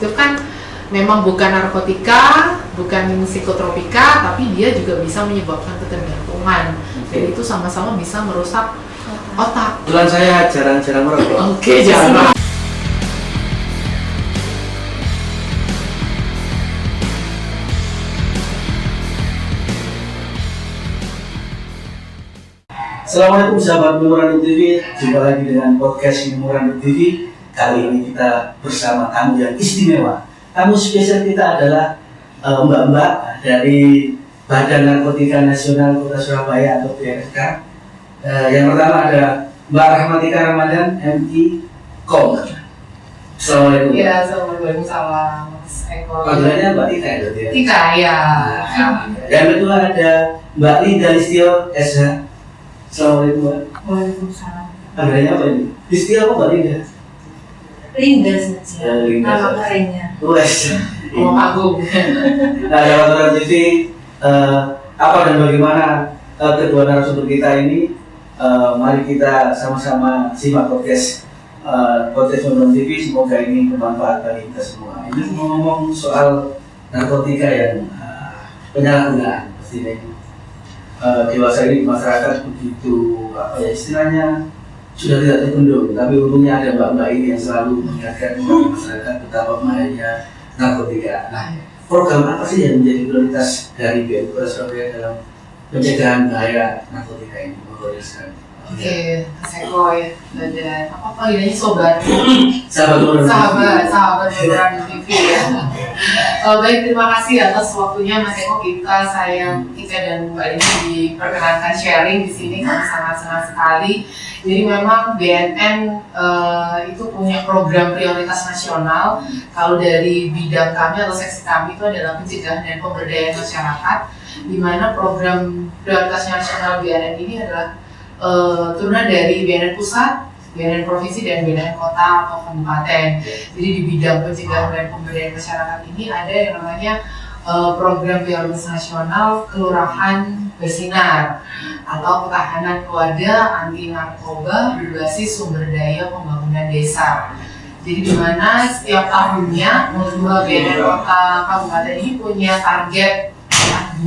itu kan memang bukan narkotika, bukan psikotropika, tapi dia juga bisa menyebabkan ketergantungan. Dan itu sama-sama bisa merusak otak. Kebetulan saya jarang-jarang merokok. Oke, jarang. Assalamualaikum sahabat Memorandum TV, jumpa lagi dengan podcast Memorandum TV. Kali ini kita bersama tamu yang istimewa. Tamu spesial kita adalah mbak-mbak dari Badan Narkotika Nasional Kota Surabaya atau BNNK. Yang pertama ada Mbak Rahmatika Ramadan, MI Kom. Assalamualaikum. Iya, assalamualaikum Mas Eko. Panggilannya Mbak Tika ya? Tika, ya. Yang kedua ada Mbak Linda Listio, SH. Assalamualaikum Mbak. Waalaikumsalam. Panggilannya apa ini? Listio apa Mbak Linda? Linda saja. Ya, Linda Nama saja. kerennya. Wes. Om Agung. Nah, dalam Memorandum TV, apa dan bagaimana kedua narasumber kita ini? Mari kita sama-sama simak podcast Memorandum TV. Semoga ini bermanfaat bagi kita semua. Ini ngomong soal narkotika yang penyalahgunaan pastinya ini. Dewasa ini di masyarakat begitu apa ya istilahnya sudah tidak terbendung, tapi untungnya ada mbak-mbak ini yang selalu mengingatkan kepada masyarakat betapa bahayanya narkotika. Nah, program apa sih yang menjadi prioritas dari BNN Kota Surabaya dalam pencegahan bahaya narkotika ini? Oke, Mas Eko ya. Dan apa panggilannya sobat? Sahabat Memorandum TV ya. Baik, terima kasih atas waktunya Mas Eko. Saya Tika dan Mbak Lini diperkenankan sharing di sini. Kami sangat senang sekali. Jadi memang BNN itu punya program prioritas nasional. Kalau dari bidang kami atau seksi kami itu adalah pencegahan dan pemberdayaan masyarakat, di mana program prioritas nasional BNN ini adalah turunan dari BNN Pusat, BNN Provinsi, dan BNN Kota atau Kabupaten. Jadi di bidang pencegahan dan pemberdayaan masyarakat ini ada yang namanya program prioritas nasional Kelurahan Bersinar atau ketahanan keluarga anti narkoba berbasis sumber daya pembangunan desa. Jadi di mana setiap tahunnya BNN Kota Kabupaten ini punya target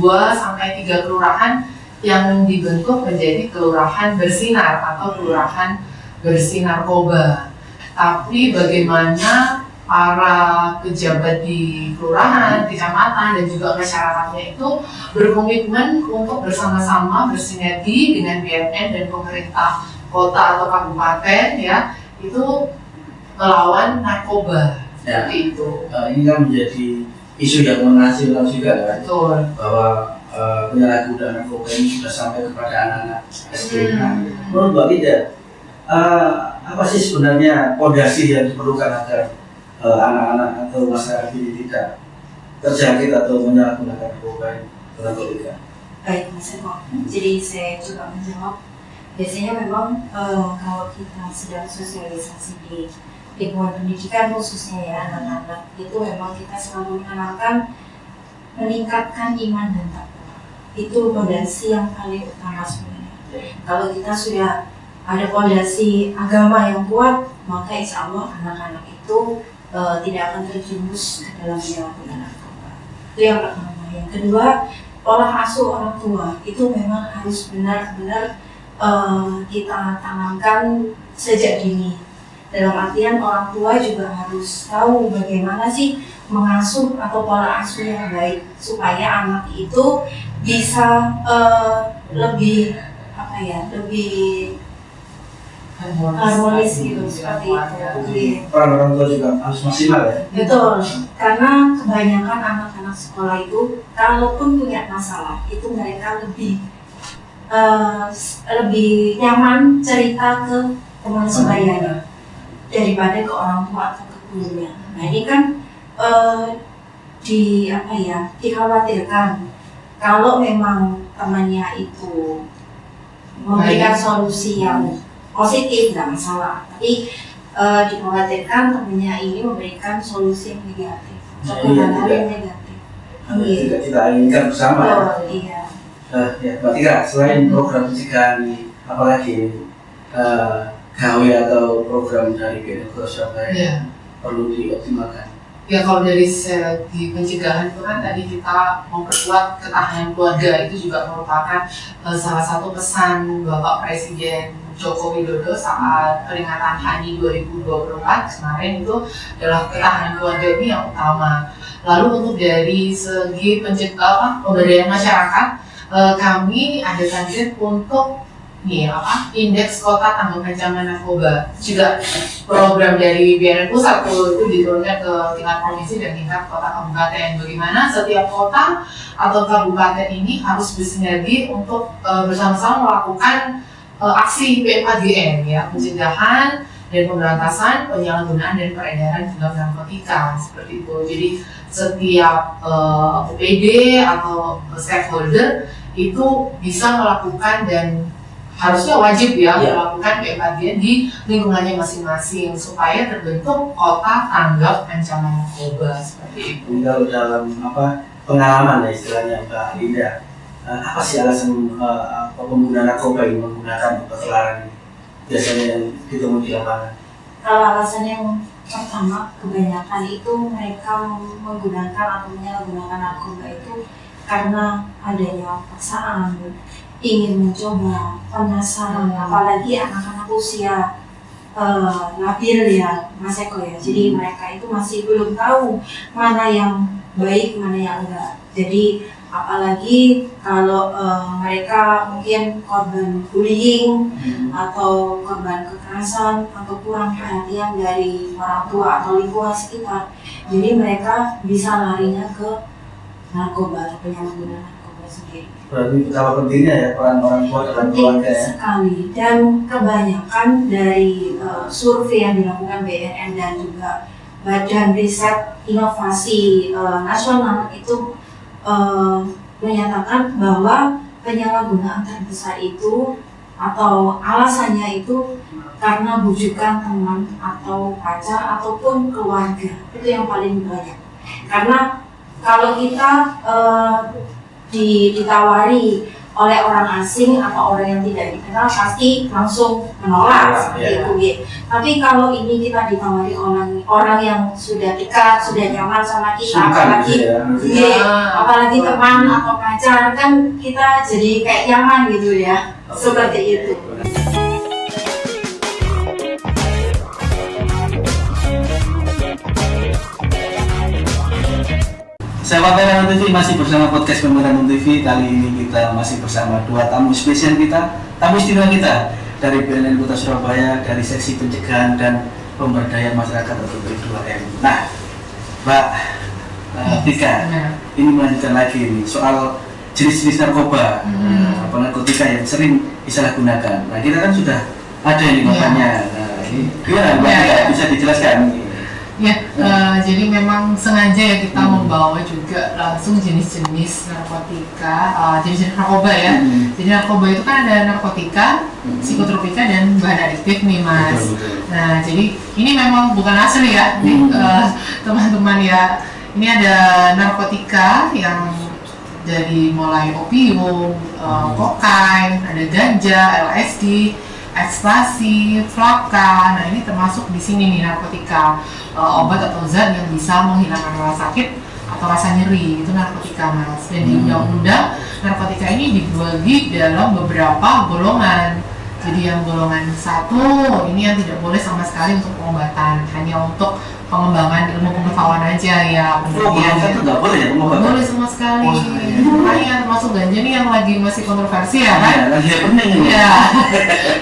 2 sampai 3 kelurahan yang dibentuk menjadi kelurahan bersinar atau kelurahan bersih narkoba. Tapi bagaimana para pejabat di kelurahan, kecamatan, dan juga masyarakatnya itu berkomitmen untuk bersama-sama bersinergi dengan BNN dan pemerintah kota atau kabupaten ya, itu melawan narkoba. Ya. Seperti itu. Ini kan menjadi isu yang menasional juga kan? Betul. Bahwa penyalahgunaan narkoba ini sudah sampai kepada anak-anak SD. Nah, menurut Mbak Linda, apa sih sebenarnya fondasi yang diperlukan agar anak-anak atau masyarakat ini tidak terjangkit atau menyalahgunakan narkotika? Baik, Mas Eko. Jadi saya coba menjawab. Biasanya memang kalau kita sedang sosialisasi di lingkungan pendidikan khususnya ya anak-anak, itu memang kita selalu mengenalkan meningkatkan iman dan takwa. Itu fondasi yang paling utama sebenarnya. Kalau kita sudah ada fondasi agama yang kuat, maka insya Allah anak-anak itu tidak akan terjerumus ke dalam penyalahgunaan narkoba. Itu yang pertama. Yang kedua, pola asuh orang tua itu memang harus benar-benar kita tanamkan sejak dini. Dalam artian orang tua juga harus tahu bagaimana sih mengasuh atau pola asuh yang baik supaya anak itu bisa lebih lebih harmonis gitu, seperti itu. Peran orang tua juga harus maksimal ya? Betul, karena kebanyakan anak-anak sekolah itu kalaupun punya masalah itu mereka lebih nyaman cerita ke teman sebayanya daripada ke orang tua atau ke gurunya. Nah ini kan dikhawatirkan kalau memang temannya itu memberikan solusi yang positif nggak masalah, tapi dikhawatirkan temannya ini memberikan solusi yang negatif atau hal-hal yang negatif. Tidak kita inginkan bersama ya. Iya. Ya, Mbak Tika, selain program pencegahan ini, apalagi gawe atau program dari BNN Kota Surabaya perlu dioptimalkan? Ya kalau dari segi pencegahan itu kan tadi kita memperkuat ketahanan keluarga, itu juga merupakan salah satu pesan Bapak Presiden Joko Widodo saat peringatan HANI 2024 kemarin, itu adalah ketahanan keluarga ini yang utama. Lalu untuk dari segi pemberdayaan masyarakat, kami ada target untuk indeks kota tanggap ancaman narkoba. Juga program dari BNN Pusat itu diturunkan ke tingkat provinsi dan tingkat kota kabupaten. Bagaimana setiap kota atau kabupaten ini harus bersinergi untuk bersama-sama melakukan aksi P4GN, ya, pencegahan dan pemberantasan penyalahgunaan dan peredaran genggam narkotika, seperti itu. Jadi setiap OPD atau stakeholder itu bisa melakukan dan harusnya wajib melakukan P4GN di lingkungannya masing-masing supaya terbentuk kota tanggap ancaman narkoba, seperti itu. Ini kalau dalam pengalaman ya istilahnya Mbak Linda, apa sih alasan pengguna narkoba ini menggunakan obat terlarang ini biasanya yang ditemu di lapangan? Kalau alasan yang pertama, kebanyakan itu mereka menggunakan atau menyalahgunakan narkoba itu karena adanya paksaan, ingin mencoba, penasaran, apalagi anak-anak usia labil ya Mas Eko ya. Jadi mereka itu masih belum tahu mana yang baik, mana yang enggak. Jadi apalagi kalau mereka mungkin korban bullying atau korban kekerasan atau kurang perhatian dari orang tua atau lingkungan sekitar, jadi mereka bisa larinya ke narkoba atau penyalahgunaan narkoba sendiri. Berarti betapa pentingnya ya peran orang tua dalam keluarga ya. Sekali, dan kebanyakan dari survei yang dilakukan BNN dan juga Badan Riset Inovasi Nasional itu menyatakan bahwa penyalahgunaan terbesar itu atau alasannya itu karena bujukan teman atau pacar ataupun keluarga, itu yang paling banyak. Karena kalau kita ditawari oleh orang asing atau orang yang tidak dikenal, pasti langsung menolak seperti itu. Tapi kalau ini kita ditawari orang yang sudah dekat, sudah nyaman sama kita, apalagi teman atau pacar, kan kita jadi kayak nyaman gitu ya, seperti itu. Sahabat Pembantu TV, masih bersama podcast Pembantu TV. Kali ini kita masih bersama dua tamu spesial kita, tamu istimewa kita dari BNN Kota Surabaya, dari seksi pencegahan dan pemberdayaan masyarakat atau P2M. Nah, Mbak Tika, ini melanjutkan lagi nih soal jenis-jenis narkoba, narkotika yang sering disalahgunakan. Nah, kita kan sudah ada ini bapaknya. Nah, ini gimana Mbak Tika, bisa dijelaskan? Ya, jadi memang sengaja ya kita membawa juga langsung jenis-jenis narkotika, jenis-jenis narkoba ya. Jadi narkoba itu kan ada narkotika, psikotropika dan bahan adiktif nih Mas. Nah, jadi ini memang bukan asli ya, teman-teman ya. Ini ada narkotika yang dari mulai opium, kokain, ada ganja, LSD, ekstasi, flaka. Nah, ini termasuk di sini nih narkotika, obat atau zat yang bisa menghilangkan rasa sakit atau rasa nyeri, itu narkotika Mas. Dan di undang-undang narkotika ini dibagi dalam beberapa golongan. Jadi yang golongan 1 ini yang tidak boleh sama sekali untuk pengobatan, hanya untuk pengembangan ilmu pengetahuan aja ya. Kemudian itu nggak boleh ya pengobatan? Boleh sama sekali. Makanya termasuk ganja nih yang lagi masih kontroversi ya kan? Lagi pening ini. Iya.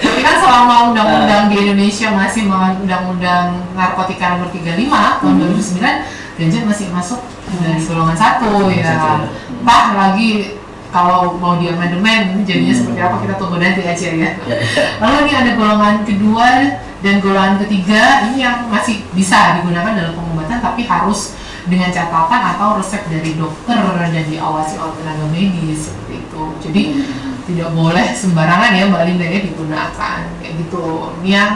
Tapi kan selama undang-undang di Indonesia masih undang-undang narkotika nomor 35 tahun 2009, ganja masih masuk dari golongan 1 ya. Entah lagi kalau mau di amandemen jadinya seperti apa, kita tunggu nanti aja ya. Lalu ini ada golongan kedua dan golongan ketiga, ini yang masih bisa digunakan dalam pengobatan tapi harus dengan catatan atau resep dari dokter dan diawasi oleh tenaga medis, seperti itu. Jadi tidak boleh sembarangan ya Mbak Linda ya digunakan kayak gitu. Ini yang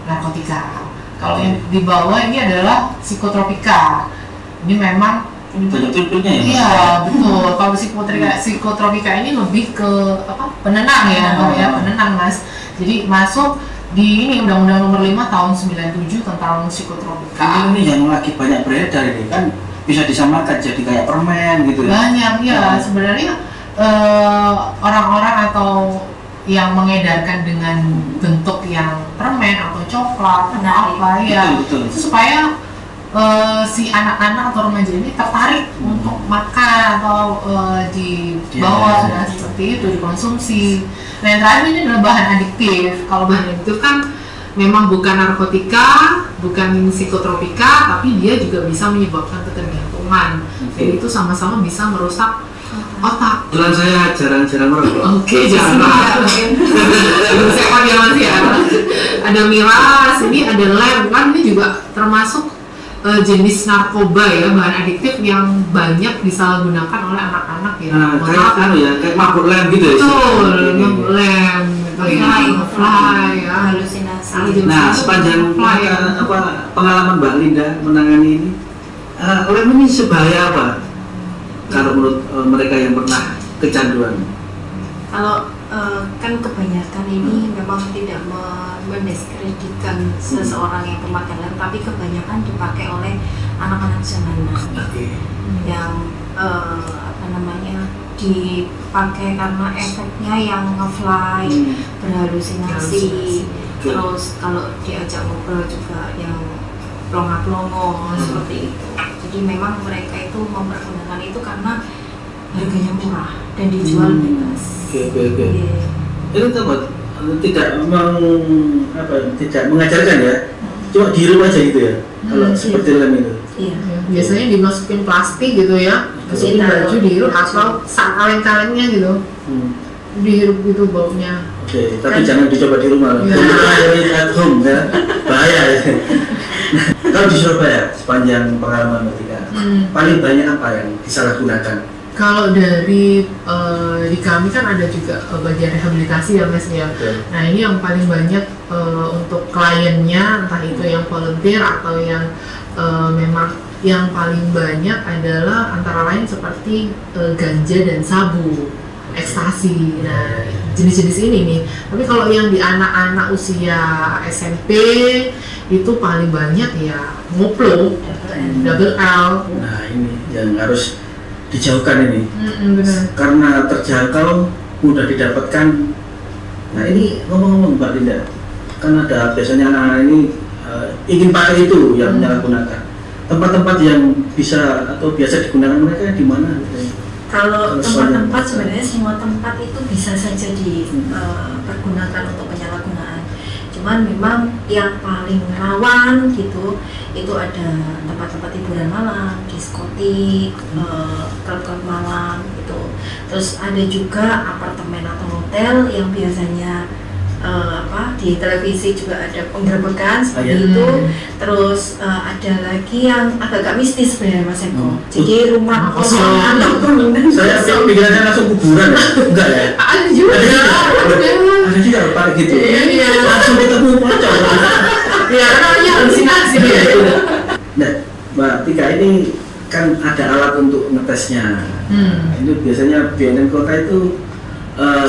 narkotika. Kalau yang di bawah ini adalah psikotropika. Ini memang Betul-betulnya ya? Iya, betul. Kalau psikotropika ini lebih ke penenang ya, penenang Mas. Jadi masuk di ini Undang-Undang Nomor 5 Tahun 97 tentang psikotropika. Ini yang lagi banyak beredar ini kan bisa disamakan jadi kayak permen gitu ya. Banyak ya, sebenarnya orang-orang atau yang mengedarkan dengan bentuk yang permen atau coklat atau apa ya, Betul. itu supaya si anak-anak atau remaja ini tertarik untuk makan atau dibawa seperti itu, dikonsumsi. Nah yang terakhir ini adalah bahan adiktif. Kalau bahan adiktif kan memang bukan narkotika, bukan psikotropika, tapi dia juga bisa menyebabkan ketergantungan. Jadi itu sama-sama bisa merusak otak. Kebetulan saya jarang-jarang merokok. Oke, jangan. Saya panggil masih ya. Ada miras, ini ada lem, kan ini juga termasuk jenis narkoba ya, bahan adiktif yang banyak disalahgunakan oleh anak-anak ya. Nah, kayak mabuk lem gitu ya. Betul, mabuk lem, fly ya. Halusinasi. Nah, sepanjang pengalaman Mbak Linda menangani ini, lem ini sebahaya apa? Kalau menurut mereka yang pernah kecanduan. Kalau kan kebanyakan ini memang tidak mendiskreditkan seseorang yang pemakai lem, tapi kebanyakan dipakai oleh anak-anak zaman now yang dipakai karena efeknya yang ngefly, berhalusinasi, terus kalau diajak ngobrol juga yang plonga-plongo seperti itu. Jadi memang mereka itu mempergunakan itu karena harganya murah dan dijual bebas. Oke. Itu tidak mengajarkan ya, cuma dihirup aja gitu ya. Kalau seperti lem itu. Iya. Biasanya dimasukin plastik gitu ya, masukin baju dihirup atau kaleng-kalengnya gitu, dihirup gitu baunya. Oke, tapi jangan dicoba di rumah. At home ya, bahaya ya. Kalau di Surabaya sepanjang pengalaman ketika paling banyak apa yang disalahgunakan? Kalau dari di kami kan ada juga bagian rehabilitasi ya Mas ya. Nah ini yang paling banyak untuk kliennya, entah itu yang volunteer atau yang memang yang paling banyak adalah antara lain seperti ganja dan sabu, ekstasi. Nah jenis-jenis ini nih. Tapi kalau yang di anak-anak usia SMP itu paling banyak ya ngoplo, double L. Nah ini yang harus dijauhkan ini, benar. karena terjangkau, mudah didapatkan. Nah ini ngomong-ngomong Mbak Linda, kan ada biasanya anak-anak ini ingin pakai itu yang menyalahgunakan. Tempat-tempat yang bisa atau biasa digunakan mereka di mana? Kalau tempat-tempat sebenarnya semua tempat itu bisa saja dipergunakan untuk penyalahgunaan. Cuman memang yang paling rawan gitu itu ada tempat-tempat hiburan malam, diskotik, klub-klub malam gitu. Terus ada juga apartemen atau hotel yang biasanya di televisi juga ada penggerbekan seperti itu. Terus ada lagi yang agak mistis sebenarnya Mas Eko. Jadi rumah kosong atau bangunan Saya kosong. pikirannya langsung kuburan ya? Enggak ya? Ada juga. Ada juga Pak gitu. Iya. Langsung ketemu pocong. Ya namanya halusinasi ya. Nah, Mbak Tika ini kan ada alat untuk ngetesnya. Ini biasanya BNN Kota itu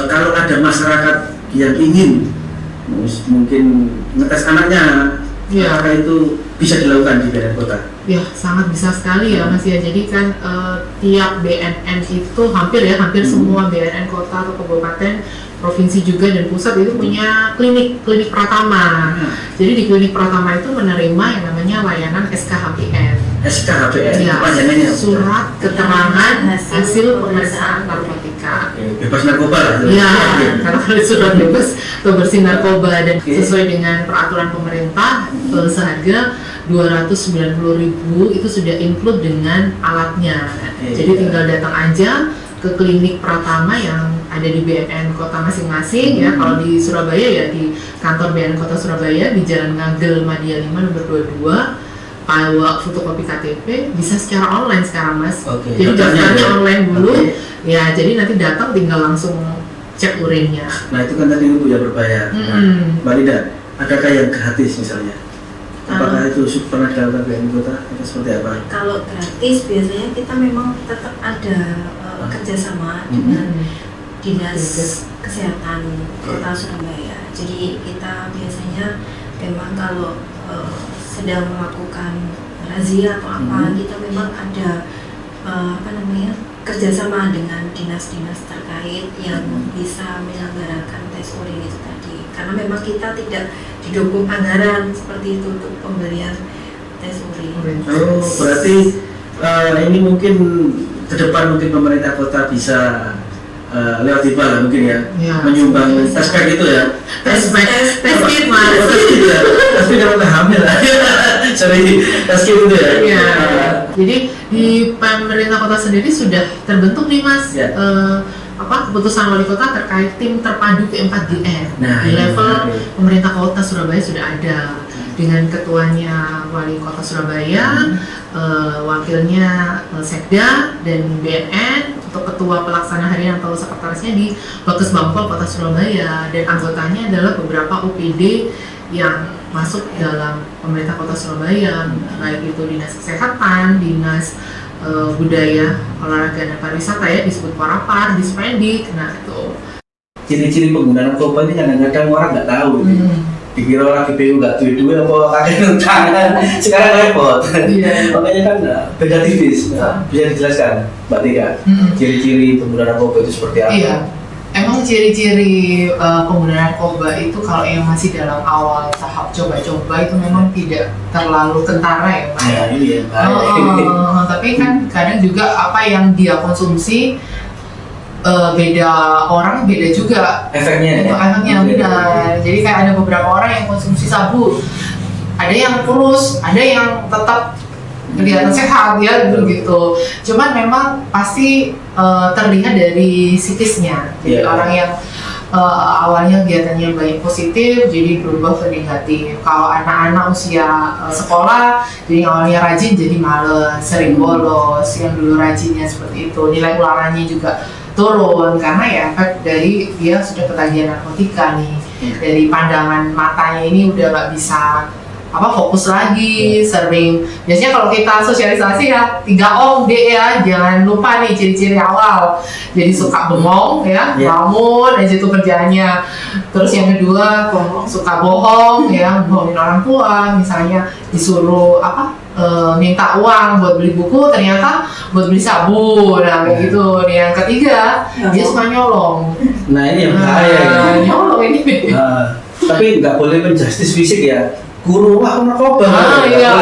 kalau ada masyarakat yang ingin mungkin ngetes anaknya, apakah itu bisa dilakukan di BNN Kota? Ya sangat bisa sekali ya Mas ya. Jadi kan tiap BNN itu hampir semua BNN kota atau kabupaten, provinsi juga dan pusat itu punya klinik Pratama. Jadi di klinik Pratama itu menerima yang namanya layanan SKHPN. SKHPN Ya, panjangannya surat keterangan hasil pemeriksaan narkotika. Bebas narkoba lah. Ya, karena kalau surat bebas atau bersih narkoba dan sesuai dengan peraturan pemerintah seharga 290.000 itu sudah include dengan alatnya. Jadi tinggal datang aja ke klinik Pratama yang ada di BNN kota masing-masing ya. Kalau di Surabaya ya di kantor BNN Kota Surabaya di Jalan Ngagel Madia 5 nomor 22. Bawa fotokopi KTP bisa secara online sekarang Mas. Jadi daftarnya online dulu. Ya, jadi nanti datang tinggal langsung cek urinnya. Nah itu kan tadi Ibu ya berbayar. Mbak Linda, adakah yang gratis misalnya? Apakah itu pernah dilakukan BNN Kota atau seperti apa? Kalau gratis biasanya kita memang tetap ada kerjasama dengan Dinas Kesehatan Kota Surabaya. Jadi kita biasanya memang kalau sedang melakukan razia atau apa, kita memang ada kerjasama dengan dinas-dinas terkait yang bisa menyelenggarakan tes urin itu tadi. Karena memang kita tidak didukung anggaran seperti itu untuk pembelian tes urin. Oh, berarti ini mungkin ke depan mungkin pemerintah kota bisa lewat IPA lah mungkin ya, menyumbang tes pack itu ya. Tes kit mas. Tapi kalau nggak hamil lah. Sorry, tes kit itu ya. Iya. Jadi di pemerintah kota sendiri sudah terbentuk nih mas. Ya. Keputusan wali kota terkait tim terpadu P4GR. Nah, di level iya. pemerintah kota Surabaya sudah ada dengan ketuanya wali kota Surabaya, wakilnya Sekda dan BNN, untuk ketua pelaksana harian atau sekretarisnya di Bakus Bangpol Kota Surabaya, dan anggotanya adalah beberapa OPD yang masuk dalam pemerintah kota Surabaya, baik itu dinas kesehatan, dinas budaya, olahraga dan pariwisata ya, disebut Parapar, Dispendik. Nah itu Ciri-ciri penggunaan narkoba ini kadang-kadang orang nggak tahu. Dikira orang GPU nggak duit apa kakek tangan, sekarang repot. Makanya kan beda tipis. Bisa dijelaskan Mbak Tika, ciri-ciri penggunaan narkoba itu seperti apa? Iya, emang ciri-ciri penggunaan narkoba itu kalau yang masih dalam awal tahap coba-coba itu memang tidak terlalu kentara ya Pak. Ya ini ya. Tapi kan kadang juga apa yang dia konsumsi beda orang, beda juga Efeknya ya? efeknya benar. Jadi kayak ada beberapa orang yang konsumsi sabu, ada yang kurus, ada yang tetap kelihatan sehat ya gitu. Cuman memang pasti terlihat dari psikisnya. Jadi orang yang awalnya kegiatannya banyak positif, jadi berubah ke negatif. Kalau anak-anak usia sekolah, jadi awalnya rajin jadi males, sering bolos. Yang dulu rajinnya seperti itu, nilai ulangannya juga turun karena ya efek dari dia sudah ketagihan narkotika nih. Dari pandangan matanya ini udah nggak bisa fokus lagi, sering. Biasanya kalau kita sosialisasi ya 3 D ya, jangan lupa nih ciri-ciri awal. Jadi suka bengong ya, ngelamun aja itu kerjaannya. Terus yang kedua suka bohong ya, bohongin orang tua, misalnya disuruh minta uang buat beli buku, ternyata buat beli sabun, kayak gitu. Yang ketiga dia suka nyolong. Nah ini yang bahaya. Nyolong ini. Tapi nggak boleh menjustis fisik ya. Guru narkoba. Iya.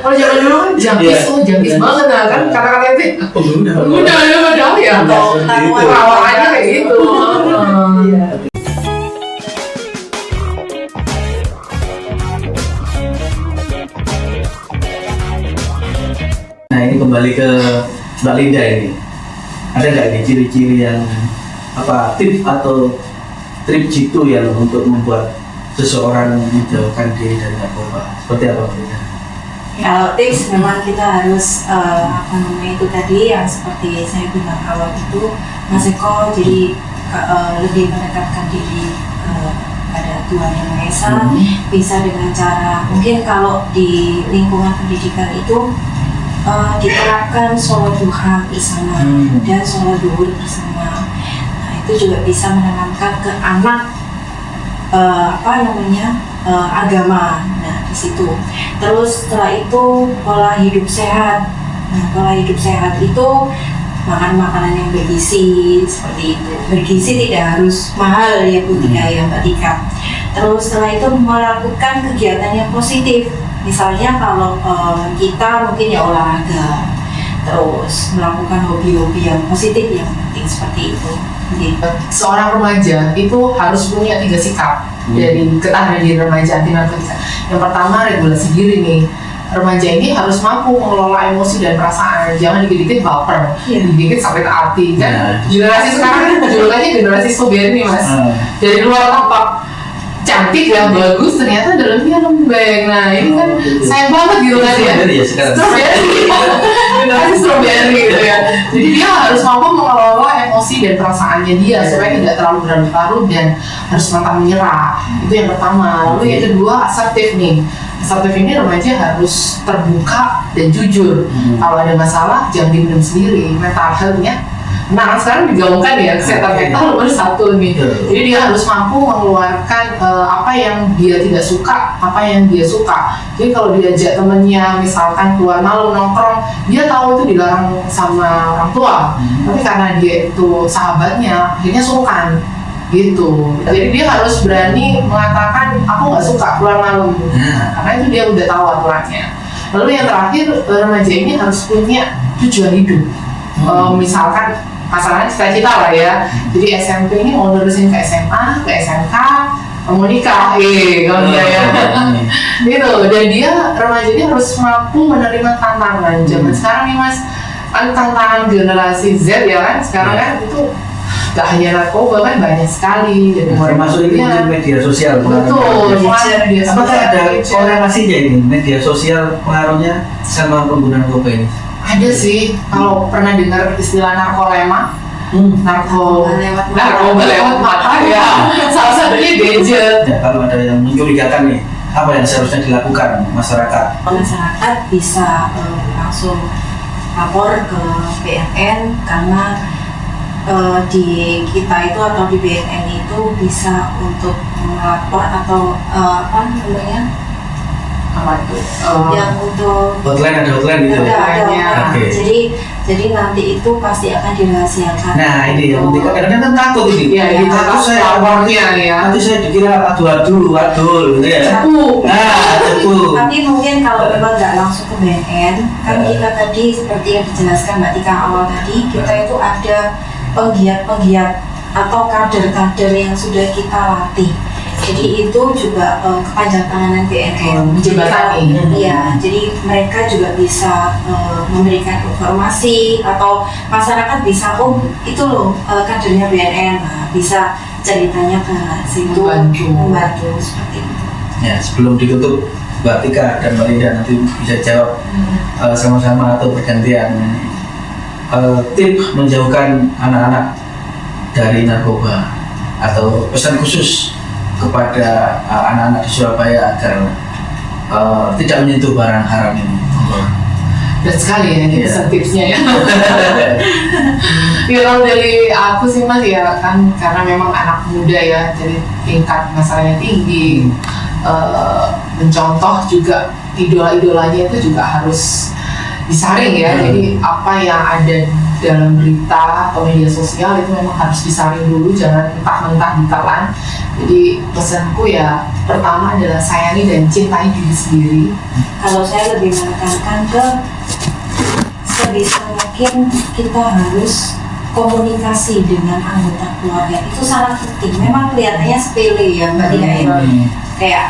Kalau zaman dulu kan jangkis banget kan kata-kata itu. Udah padahal ya. Perawakannya kayak gitu. Nah ini kembali ke Mbak Linda ini. Ada nggak ini ciri-ciri yang tips atau trik jitu yang untuk membuat seseorang menjauhkan diri dari narkoba? Seperti apa Mbak Linda? Kalau tips memang kita harus itu tadi yang seperti saya bilang awal itu, Mas Eko, jadi lebih mendekatkan diri pada Tuhan Yang Maha Esa, bisa dengan cara mungkin kalau di lingkungan pendidikan itu diterapkan sholat duha bersama dan sholat duhur bersama. Nah itu juga bisa menanamkan ke anak agama. Nah di situ. Terus setelah itu pola hidup sehat. Nah pola hidup sehat itu makan makanan yang bergizi seperti itu. Bergizi tidak harus mahal ya Bu Tika ya Mbak Tika. Terus setelah itu melakukan kegiatan yang positif. Misalnya kalau kita mungkin ya olahraga, terus melakukan hobi-hobi yang positif yang penting seperti itu. Gitu. Seorang remaja itu harus punya 3 sikap dari ketahanan diri remaja anti narkotika. Yang pertama regulasi diri nih. Remaja ini harus mampu mengelola emosi dan perasaan, jangan dikit-dikit baper, dikit-dikit sampai ke hati kan. Generasi sekarang kan julukannya generasi strawberry nih Mas. Dari luar tampak cantik ya, bagus, ternyata dalamnya lembek. Nah ini kan sayang banget gitu kan ya. Generasi strawberry gitu ya. Jadi dia harus mampu mengelola emosi dan perasaannya dia supaya tidak terlalu berlarut-larut dan harus pantang menyerah. Itu yang pertama. Lalu yang kedua asertif nih. Asertif ini remaja harus terbuka dan jujur. Kalau ada masalah jangan dipendam sendiri. Mental health-nya Nah sekarang digaungkan ya kesehatan mental nomor 1 nih. Jadi dia harus mampu mengeluarkan apa yang dia tidak suka, apa yang dia suka. Jadi kalau diajak temennya misalkan keluar malam nongkrong, dia tahu itu dilarang sama orang tua, tapi karena dia itu sahabatnya, akhirnya sungkan gitu. Jadi dia harus berani mengatakan aku nggak suka keluar malam, karena itu dia udah tahu aturannya. Lalu yang terakhir, remaja ini harus punya tujuan hidup. Misalkan pasangan cita-cita lah ya. Jadi SMP ini mau nerusin ke SMA, ke SMK, mau nikah, kalau dia ya. Gitu. Dan dia remaja ini harus mampu menerima tantangan. Zaman sekarang nih Mas, kan tantangan generasi Z ya kan. Sekarang kan itu gak hanya narkoba kan banyak sekali. Jadi termasuk ini media sosial. Betul. Apakah ada korelasinya ini media sosial pengaruhnya sama penggunaan narkoba ini? Ada sih, kalau pernah dengar istilah narkolema, narkoba lewat mata ya, salah satunya gadget. Ya, kalau ada yang mencurigakan nih, apa yang seharusnya dilakukan masyarakat? Masyarakat bisa langsung lapor ke BNN karena di kita itu atau di BNN itu bisa untuk melapor atau apa namanya? Apa itu? Yang untuk Hotline, ada hotline gitu. ada. Oke. Jadi nanti itu pasti akan dirahasiakan. Nah ini yang penting, kadang-kadang kan takut ini. Ya, kita Takut tahu lapornya ya. nanti saya dikira adu gitu ya. Cepu. Nah, cepu. Tapi mungkin kalau memang nggak langsung ke BNN, kan kita tadi seperti yang dijelaskan Mbak Tika awal tadi, kita itu ada penggiat-penggiat atau kader-kader yang sudah kita latih. Jadi itu juga kepanjang tanganan BNN. Iya, jadi mereka juga bisa memberikan informasi atau masyarakat bisa itu loh kadernya BNN, bisa ceritanya ke situ membantu seperti itu. Ya sebelum ditutup Mbak Tika dan Mbak Linda nanti bisa jawab sama-sama atau bergantian tip menjauhkan anak-anak dari narkoba atau pesan khusus kepada anak-anak di Surabaya agar tidak menyentuh barang haram ini. Dan sekali ya ini pesan tipsnya ya. Ya kalau dari aku sih Mas ya kan karena memang anak muda ya, jadi tingkat masalahnya tinggi, mencontoh juga idola-idolanya itu juga harus disaring ya. Jadi apa yang ada dalam berita atau media sosial itu memang harus disaring dulu, jangan mentah-mentah ditelan. Jadi pesanku ya pertama adalah sayangi dan cintai diri sendiri. Kalau saya lebih menekankan ke sebisa mungkin kita harus komunikasi dengan anggota keluarga, itu sangat penting. Memang kelihatannya sepele ya Mbak Tika ya. Kayak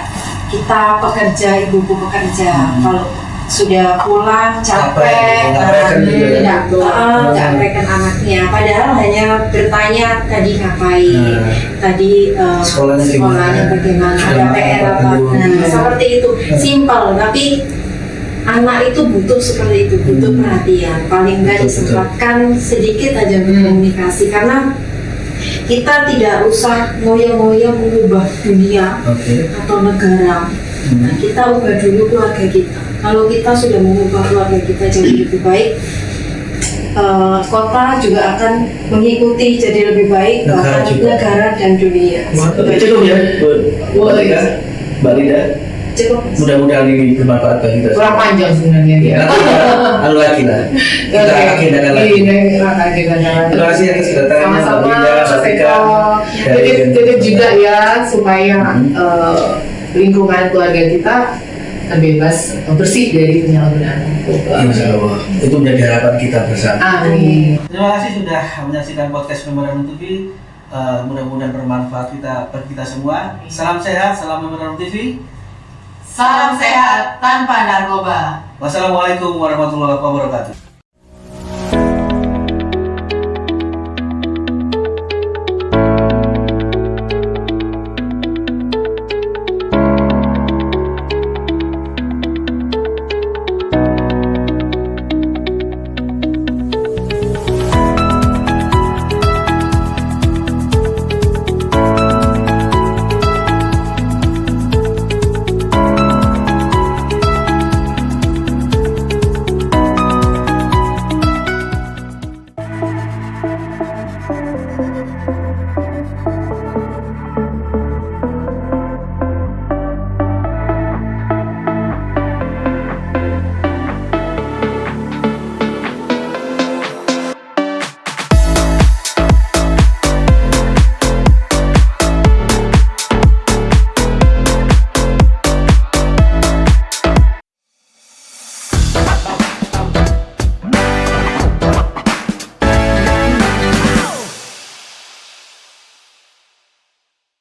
kita pekerja, ibu-ibu pekerja, kalau sudah pulang capek, tidak menyampaikan anaknya, padahal hanya bertanya tadi ngapain, tadi sekolahnya bagaimana, ada PR apa, seperti itu, simpel, tapi anak itu butuh seperti itu, butuh perhatian, paling nggak disempatkan sedikit aja berkomunikasi, karena kita tidak usah ngoyo-ngoyo mengubah dunia atau negara. Nah, kita ubah dulu keluarga kita. Kalau kita sudah mengubah keluarga kita jadi lebih baik, kota juga akan mengikuti jadi lebih baik, bahkan negara dan dunia. Cukup ya, Mbak Tika, Mbak Linda. Cukup. Mudah-mudahan ini bermanfaat bagi kita. Kurang panjang sebenarnya ya. Nanti lagi lah. Kita agendakan lagi. Terima kasih atas kedatangannya Mbak Linda, Mbak Tika. Titip juga ya supaya lingkungan keluarga kita terbebas bersih dari penyalahgunaan narkoba. Insya Allah itu menjadi harapan kita bersama. Amin. Terima kasih sudah menyaksikan podcast Memorandum TV. Mudah-mudahan bermanfaat bagi kita semua. Salam sehat, salam Memorandum TV. Salam sehat tanpa narkoba. Wassalamualaikum warahmatullahi wabarakatuh.